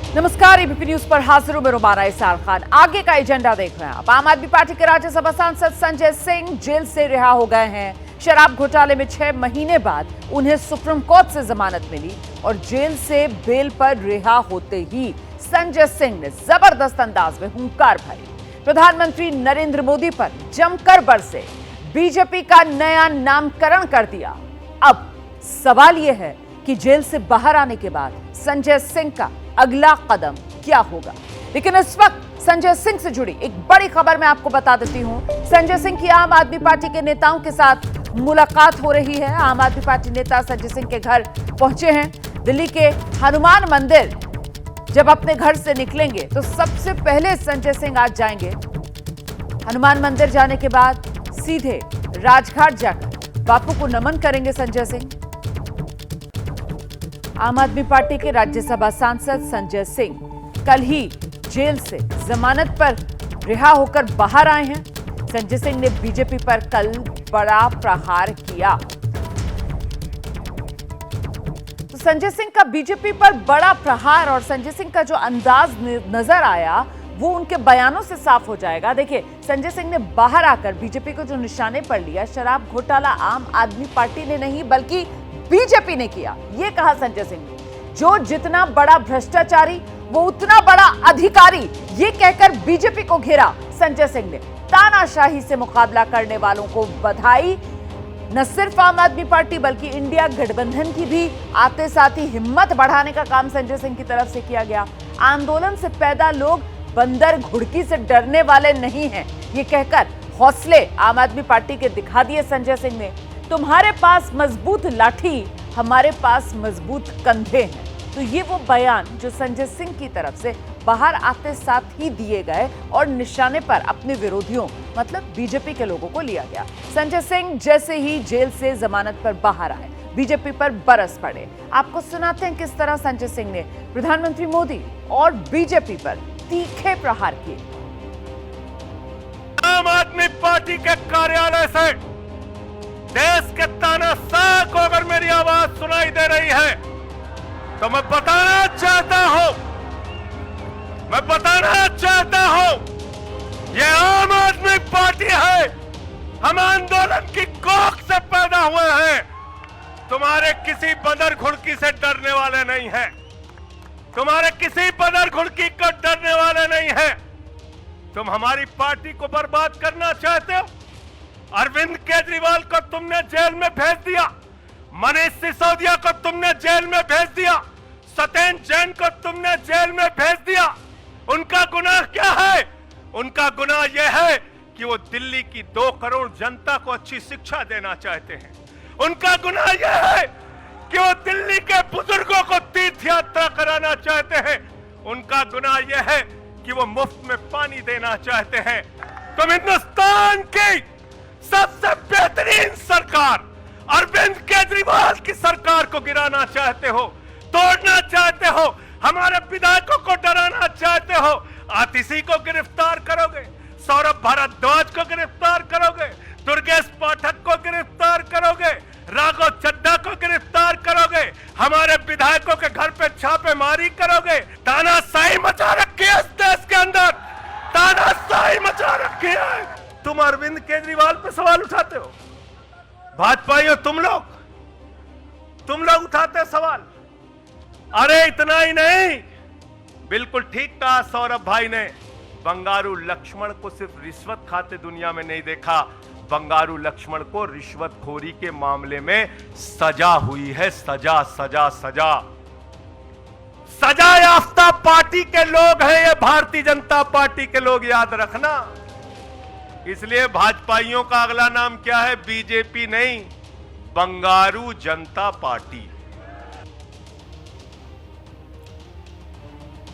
नमस्कार, ABP news पर हाजिर हूं मैं रुबाना इसार खान। आगे का एजेंडा देख रहे हैं आप। आम आदमी पार्टी के राज्यसभा सांसद संजय सिंह जेल से रिहा हो गए हैं। शराब घोटाले में 6 महीने बाद उन्हें सुप्रीम कोर्ट से जमानत मिली और जेल से बेल पर रिहा होते ही संजय सिंह ने जबरदस्त अंदाज में हुंकार भरी। प्रधानमंत्री नरेंद्र मोदी पर जमकर बरसे, बीजेपी का नया नामकरण कर दिया। अब सवाल यह है कि जेल से बाहर आने के बाद संजय सिंह का अगला कदम क्या होगा। लेकिन इस वक्त संजय सिंह से जुड़ी एक बड़ी खबर मैं आपको बता देती हूं। संजय सिंह की आम आदमी पार्टी के नेताओं के साथ मुलाकात हो रही है। आम आदमी पार्टी नेता संजय सिंह के घर पहुंचे हैं। दिल्ली के हनुमान मंदिर जब अपने घर से निकलेंगे तो सबसे पहले संजय सिंह आज जाएंगे। हनुमान मंदिर जाने के बाद सीधे राजघाट जाकर बापू को नमन करेंगे संजय सिंह। आम आदमी पार्टी के राज्यसभा सांसद संजय सिंह कल ही जेल से जमानत पर रिहा होकर बाहर आए हैं। संजय सिंह ने बीजेपी पर कल बड़ा प्रहार किया। तो संजय सिंह का बीजेपी पर बड़ा प्रहार और संजय सिंह का जो अंदाज नजर आया वो उनके बयानों से साफ हो जाएगा। देखिए, संजय सिंह ने बाहर आकर बीजेपी को जो निशाने पर लिया, शराब घोटाला आम आदमी पार्टी ने नहीं बल्कि बीजेपी ने किया, ये कहा संजय सिंह ने। जो जितना बड़ा भ्रष्टाचारी वो उतना बड़ा अधिकारी, ये कहकर बीजेपी को घेरा संजय सिंह ने। तानाशाही से मुकाबला करने वालों को बधाई। न सिर्फ आम आदमी पार्टी बल्कि इंडिया गठबंधन की भी आते साथ ही हिम्मत बढ़ाने का काम संजय सिंह की तरफ से किया गया। आंदोलन से पैदा लोग बंदर घुड़की से डरने वाले नहीं हैं, ये कहकर हौसले आम आदमी पार्टी के दिखा दिए संजय सिंह ने। तुम्हारे पास मजबूत लाठी, हमारे पास मजबूत कंधे हैं। तो ये वो बयान जो संजय सिंह की तरफ से बाहर आते साथ ही दिए गए और निशाने पर अपने विरोधियों मतलब बीजेपी के लोगों को लिया गया। संजय सिंह जैसे ही जेल से जमानत पर बाहर आए, बीजेपी पर बरस पड़े। आपको सुनाते हैं किस तरह संजय सिंह ने प्रधानमंत्री मोदी और बीजेपी पर तीखे प्रहार किए। आम आदमी पार्टी के कार्यालय से देश के तानाशाह को अगर मेरी आवाज सुनाई दे रही है तो मैं बताना चाहता हूं ये आम आदमी पार्टी है। हम आंदोलन की कोख से पैदा हुए हैं। तुम्हारे किसी बंदर घुड़की से डरने वाले नहीं हैं। तुम्हारे किसी बंदर घुड़की को डरने वाले नहीं हैं। तुम हमारी पार्टी को बर्बाद करना चाहते हो। अरविंद केजरीवाल को तुमने जेल में भेज दिया, मनीष सिसोदिया को तुमने जेल में भेज दिया, सत्येंद्र जैन को तुमने जेल में भेज दिया। उनका गुनाह क्या है? उनका गुनाह यह है कि वो दिल्ली की 2 करोड़ जनता को अच्छी शिक्षा देना चाहते हैं। उनका गुनाह यह है कि वो दिल्ली के बुजुर्गों को तीर्थ यात्रा कराना चाहते हैं। उनका गुनाह यह है कि वो मुफ्त में पानी देना चाहते हैं। तुम हिंदुस्तान की सबसे बेहतरीन सरकार अरविंद केजरीवाल की सरकार को गिराना चाहते हो, तोड़ना चाहते हो, हमारे विधायकों को डराना चाहते हो। आतिशी को गिरफ्तार करोगे, सौरभ भारद्वाज को गिरफ्तार करोगे, दुर्गेश पाठक को गिरफ्तार करोगे, राघव चड्ढा को गिरफ्तार करोगे, हमारे विधायकों के घर पे छापेमारी करोगे। तानाशाही मचा रखी है इस देश के अंदर, तानाशाही मचा रखी है। तुम अरविंद केजरीवाल पे सवाल उठाते हो, भाजपाइयों तुम लोग उठाते सवाल। अरे इतना ही नहीं, बिल्कुल ठीक कहा सौरभ भाई ने। बंगारू लक्ष्मण को सिर्फ रिश्वत खाते दुनिया में नहीं देखा, बंगारू लक्ष्मण को रिश्वतखोरी के मामले में सजा हुई है। सजा याफ्ता पार्टी के लोग हैं ये भारतीय जनता पार्टी के लोग, याद रखना। इसलिए भाजपाइयों का अगला नाम क्या है? बीजेपी नहीं, बंगारू जनता पार्टी।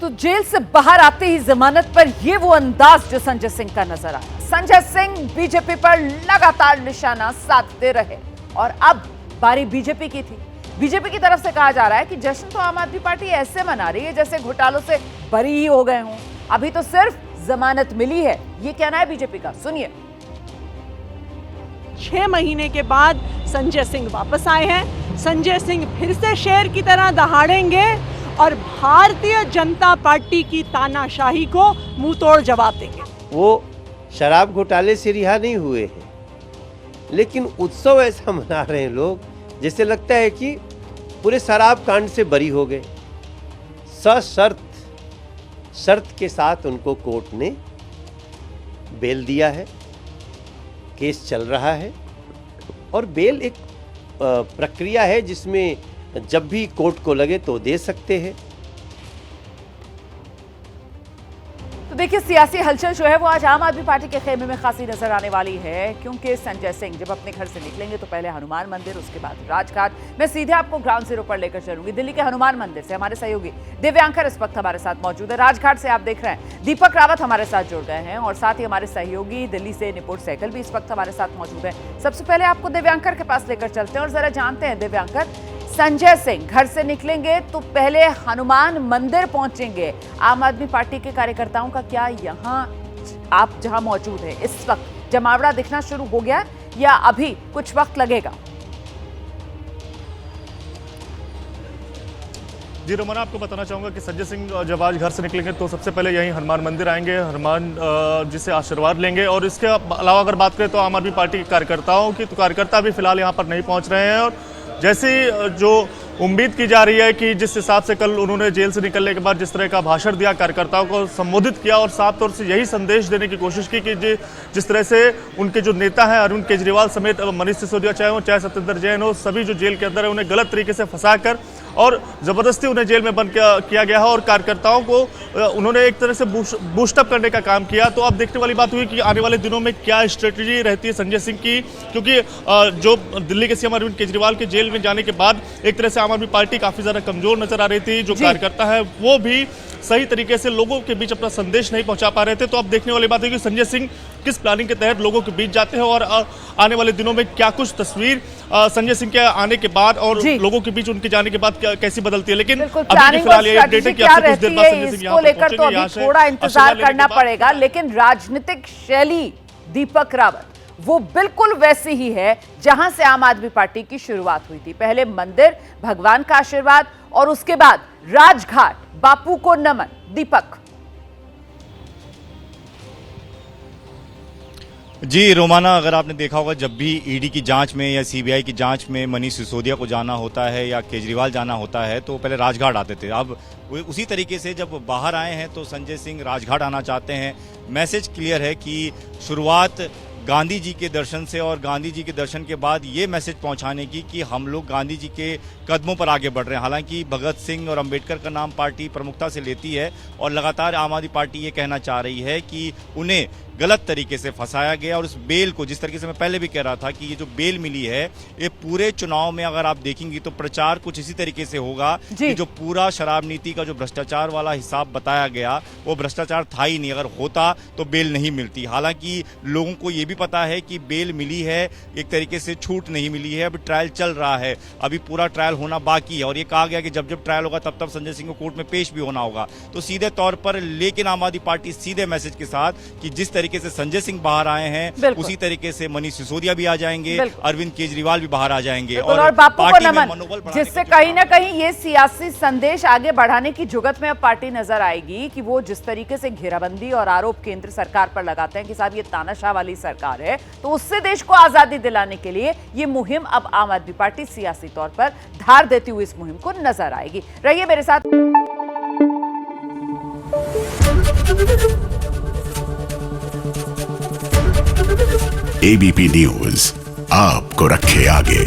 तो जेल से बाहर आते ही जमानत पर ये वो अंदाज जो संजय सिंह का नजर आया। संजय सिंह बीजेपी पर लगातार निशाना साधते रहे और अब बारी बीजेपी की थी। बीजेपी की तरफ से कहा जा रहा है कि जश्न तो आम आदमी पार्टी ऐसे मना रही है जैसे घोटालों से बरी ही हो गए हों, अभी तो सिर्फ जमानत मिली है। ये कहना है बीजेपी का, सुनिए। 6 महीने के बाद संजय सिंह वापस आए हैं। संजय सिंह फिर से शेर की तरह दहाड़ेंगे और भारतीय जनता पार्टी की तानाशाही को मुंह तोड़ जवाब देंगे। वो शराब घोटाले से रिहा नहीं हुए हैं, लेकिन उत्सव ऐसा मना रहे हैं लोग जैसे लगता है कि पूरे शराब कांड से बरी हो गए। शर्त के साथ उनको कोर्ट ने बेल दिया है, केस चल रहा है और बेल एक प्रक्रिया है जिसमें जब भी कोर्ट को लगे तो दे सकते हैं। तो देखिए, सियासी हलचल जो है वो आज आम आदमी पार्टी के खेमे में खासी नजर आने वाली है, क्योंकि संजय सिंह जब अपने घर से निकलेंगे तो पहले हनुमान मंदिर, उसके बाद राजघाट। मैं सीधे आपको ग्राउंड जीरो पर लेकर चलूंगी। दिल्ली के हनुमान मंदिर से हमारे सहयोगी दिव्यांकर इस वक्त हमारे साथ मौजूद है। राजघाट से आप देख रहे हैं दीपक रावत हमारे साथ जुड़ गए हैं और साथ ही हमारे सहयोगी दिल्ली से निपुण सहगल भी इस वक्त हमारे साथ मौजूद है। सबसे पहले आपको दिव्यांकर के पास लेकर चलते हैं और जरा जानते हैं दिव्यांकर, संजय सिंह घर से निकलेंगे तो पहले हनुमान मंदिर पहुंचेंगे। आम आदमी पार्टी के कार्यकर्ताओं का क्या यहां आप जहां मौजूद हैं इस वक्त जमावड़ा दिखना शुरू हो गया या अभी कुछ वक्त लगेगा? जी रोमाना, आपको बताना चाहूँगा कि संजय सिंह जब आज घर से निकलेंगे तो सबसे पहले यहीं हनुमान मंदिर आएंगे, हनुमान जी से आशीर्वाद लेंगे। और इसके अलावा अगर बात करें तो आम आदमी पार्टी के कार्यकर्ताओं की, तो कार्यकर्ता भी फिलहाल यहाँ पर नहीं पहुँच रहे हैं। और जैसे जो उम्मीद की जा रही है कि जिस हिसाब से कल उन्होंने जेल से निकलने के बाद जिस तरह का भाषण दिया, कार्यकर्ताओं को संबोधित किया और साफ तौर से यही संदेश देने की कोशिश की कि जिस तरह से उनके जो नेता हैं अरविंद केजरीवाल समेत मनीष सिसोदिया चाहे सत्येंद्र जैन हो, सभी जो जेल के अंदर है उन्हें गलत तरीके से फंसाकर और जबरदस्ती उन्हें जेल में बंद किया गया है और कार्यकर्ताओं को उन्होंने एक तरह से बूस्टअप करने का काम किया। तो अब देखने वाली बात हुई कि आने वाले दिनों में क्या स्ट्रेटजी रहती है संजय सिंह की, क्योंकि जो दिल्ली के सीएम अरविंद केजरीवाल के जेल में जाने के बाद एक तरह से आम आदमी पार्टी काफी ज्यादा कमजोर नजर आ रही थी। जो कार्यकर्ता है वो भी सही तरीके से लोगों के बीच अपना संदेश नहीं पहुंचा पा रहे थे। तो अब देखने वाली बात है कि संजय सिंह किस प्लानिंग के तहत लोगों के बीच जाते हैं और आने वाले दिनों में क्या कुछ तस्वीर संजय सिंह के आने के बाद और लोगों के बीच उनके जाने के बाद कैसी बदलती है। लेकिन अभी फिलहाल ये अपडेट है कि आपसे कुछ देर बाद संजय सिंह यहाँ पर लेकर तो अभी थोड़ा इंतजार करना पड़ेगा। लेकिन राजनीतिक शैली दीपक रावत वो बिल्कुल वैसी ही है जहां से आम आदमी पार्टी की शुरुआत हुई थी। पहले मंदिर, भगवान का आशीर्वाद और उसके बाद राजघाट, बापू को नमन। दीपक जी रोमाना, अगर आपने देखा होगा जब भी ईडी की जांच में या सीबीआई की जांच में मनीष सिसोदिया को जाना होता है या केजरीवाल जाना होता है तो पहले राजघाट आते थे। अब उसी तरीके से जब बाहर आए हैं तो संजय सिंह राजघाट आना चाहते हैं। मैसेज क्लियर है कि शुरुआत गांधी जी के दर्शन से और गांधी जी के दर्शन के बाद ये मैसेज पहुंचाने की कि हम लोग गांधी जी के कदमों पर आगे बढ़ रहे हैं। हालांकि भगत सिंह और अंबेडकर का नाम पार्टी प्रमुखता से लेती है और लगातार आम आदमी पार्टी ये कहना चाह रही है कि उन्हें गलत तरीके से फंसाया गया। और उस बेल को, जिस तरीके से मैं पहले भी कह रहा था कि ये जो बेल मिली है ये पूरे चुनाव में अगर आप देखेंगी तो प्रचार कुछ इसी तरीके से होगा कि जो पूरा शराब नीति का जो भ्रष्टाचार वाला हिसाब बताया गया वो भ्रष्टाचार था ही नहीं। अगर होता तो बेल नहीं मिलती। हालांकि लोगों को ये भी पता है कि बेल मिली है, एक तरीके से छूट नहीं मिली है। अभी ट्रायल चल रहा है, अभी पूरा ट्रायल होना बाकी है और ये कहा गया कि जब जब ट्रायल होगा तब तब संजय सिंह को कोर्ट में पेश भी होना होगा। तो सीधे तौर पर लेकिन आम आदमी पार्टी सीधे मैसेज के साथ कि जिस तरीके से संजय सिंह बाहर आए हैं उसी तरीके से मनीष सिसोदिया भी आ जाएंगे, अरविंद केजरीवाल भी बाहर आ जाएंगे और बापू को नमन, जिससे कहीं ना कहीं ये सियासी संदेश आगे बढ़ाने की जुगत में अब पार्टी नजर आएगी कि वो जिस तरीके से घेराबंदी और आरोप केंद्र सरकार पर लगाते हैं कि साहब ये तानाशाह वाली सरकार है, तो उससे देश को आजादी दिलाने के लिए ये मुहिम अब आम आदमी पार्टी सियासी तौर पर धार देती हुई इस मुहिम को नजर आएगी। रहिए मेरे साथ। एबीपी न्यूज आपको रखे आगे।